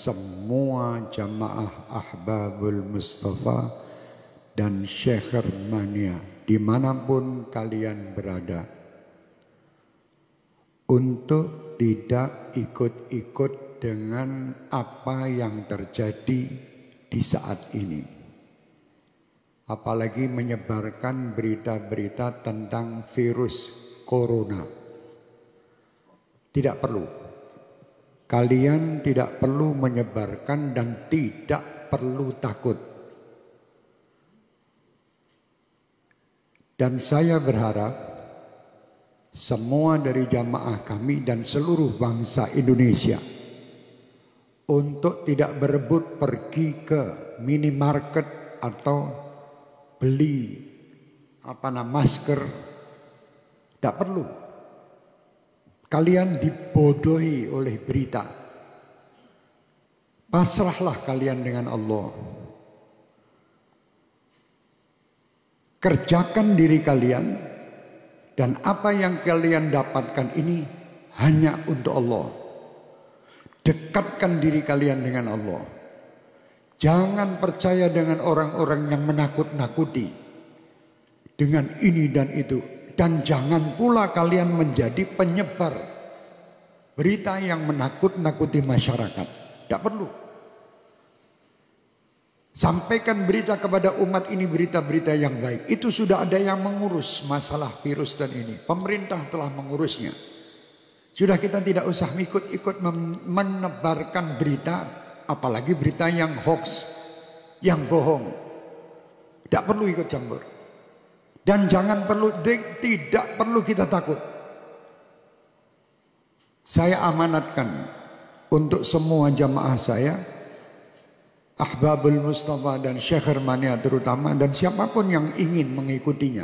semua jamaah Ahbabul Mustafa dan Syekh Mania dimanapun kalian berada, untuk tidak ikut-ikut dengan apa yang terjadi di saat ini. Apalagi menyebarkan berita-berita tentang virus corona. Tidak perlu. Kalian tidak perlu menyebarkan dan tidak perlu takut. Dan saya berharap semua dari jamaah kami dan seluruh bangsa Indonesia untuk tidak berebut pergi ke minimarket atau beli masker. Tidak perlu. Kalian dibodohi oleh berita. Pasrahlah kalian dengan Allah. Kerjakan diri kalian, dan apa yang kalian dapatkan ini hanya untuk Allah. Dekatkan diri kalian dengan Allah. Jangan percaya dengan orang-orang yang menakut-nakuti dengan ini dan itu. Dan jangan pula kalian menjadi penyebar berita yang menakut-nakuti masyarakat. Tidak perlu. Sampaikan berita kepada umat ini, berita-berita yang baik. Itu sudah ada yang mengurus masalah virus dan ini. Pemerintah telah mengurusnya. Sudah, kita tidak usah ikut-ikut menebarkan berita, apalagi berita yang hoax, yang bohong. Tidak perlu ikut campur. Dan tidak perlu kita takut. Saya amanatkan untuk semua jamaah saya, Ahbabul Mustafa dan Syekh Mania terutama, dan siapapun yang ingin mengikutinya,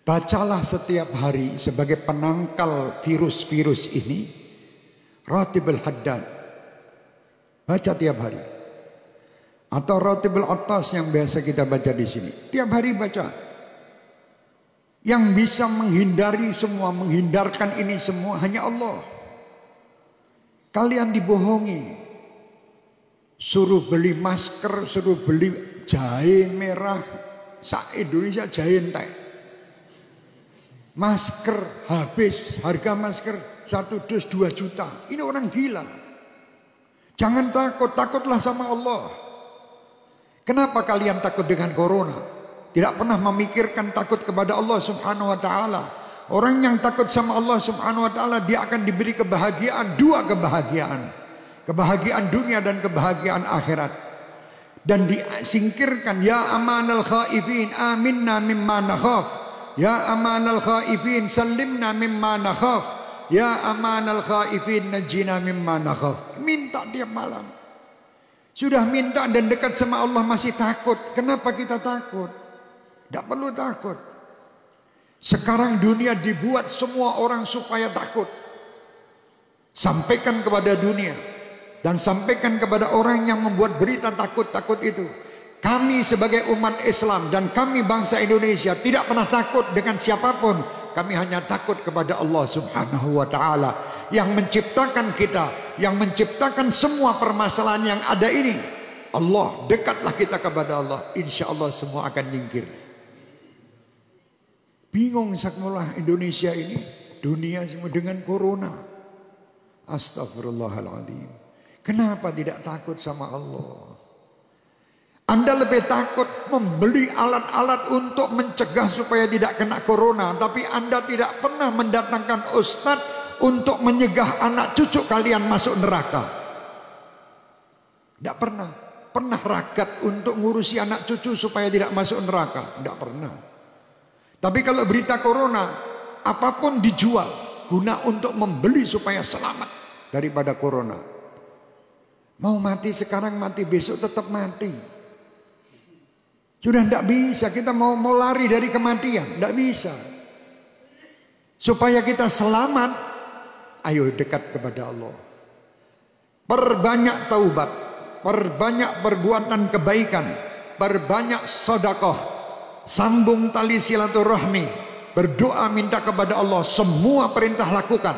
bacalah setiap hari sebagai penangkal virus-virus ini Ratibul Haddad. Baca tiap hari. Atau Ratibul Attas yang biasa kita baca di sini. Tiap hari baca. Yang bisa menghindari semua, menghindarkan ini semua hanya Allah. Kalian dibohongi. Suruh beli masker, suruh beli jahe merah. Indonesia jahe entek. Masker habis, harga masker 1 dus 2 juta. Ini orang gila. Jangan takut, takutlah sama Allah. Kenapa kalian takut dengan corona? Tidak pernah memikirkan takut kepada Allah Subhanahu wa ta'ala. Orang yang takut sama Allah Subhanahu wa ta'ala, dia akan diberi kebahagiaan, 2 kebahagiaan. Kebahagiaan dunia dan kebahagiaan akhirat. Dan disingkirkan, ya amanal khaifin aminna mimma nakhaf. Ya amanal khaifin sallimna mimma nakhaf. Ya amanal khaifin najina mimma nakhaf. Minta tiap malam. Sudah minta dan dekat sama Allah masih takut. Kenapa kita takut? Tidak perlu takut. Sekarang dunia dibuat semua orang supaya takut. Sampaikan kepada dunia. Dan sampaikan kepada orang yang membuat berita takut-takut itu. Kami sebagai umat Islam dan kami bangsa Indonesia tidak pernah takut dengan siapapun. Kami hanya takut kepada Allah Subhanahu wa ta'ala. Yang menciptakan kita. Yang menciptakan semua permasalahan yang ada ini. Allah, dekatlah kita kepada Allah. Insya Allah semua akan nyingkir. Bingung sakmulah Indonesia ini, dunia semua dengan corona. Astagfirullahaladzim. Kenapa tidak takut sama Allah? Anda lebih takut membeli alat-alat untuk mencegah supaya tidak kena corona, tapi Anda tidak pernah mendatangkan ustadz untuk menyegah anak cucu kalian masuk neraka. Tidak pernah. Pernah ragat untuk ngurusi anak cucu supaya tidak masuk neraka? Tidak pernah. Tapi kalau berita corona, apapun dijual guna untuk membeli supaya selamat daripada corona. Mau mati sekarang, mati besok tetap mati. Sudah tidak bisa, kita mau lari dari kematian, tidak bisa. Supaya kita selamat, ayo dekat kepada Allah. Perbanyak taubat, perbanyak perbuatan kebaikan, perbanyak sedekah. Sambung tali silaturahmi, berdoa minta kepada Allah, semua perintah lakukan.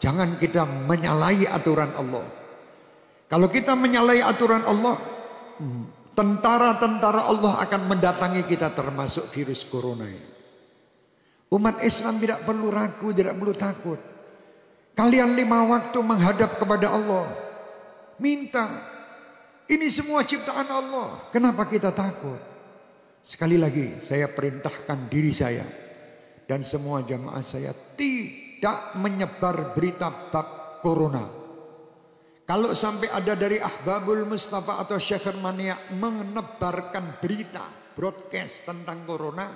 Jangan kita menyalahi aturan Allah. Kalau kita menyalahi aturan Allah, tentara-tentara Allah akan mendatangi kita termasuk virus corona ini. Umat Islam tidak perlu ragu, tidak perlu takut. Kalian 5 waktu menghadap kepada Allah. Minta. Ini semua ciptaan Allah. Kenapa kita takut? Sekali lagi saya perintahkan diri saya dan semua jamaah saya tidak menyebar berita bab corona. Kalau sampai ada dari Ahbabul Mustafa atau Syekh Mania menebarkan berita broadcast tentang corona,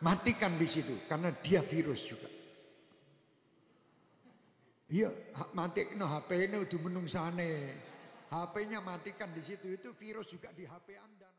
matikan di situ karena dia virus juga. Iya, mati no HP ini udah menungsane. HP-nya matikan di situ, itu virus juga di HP Anda.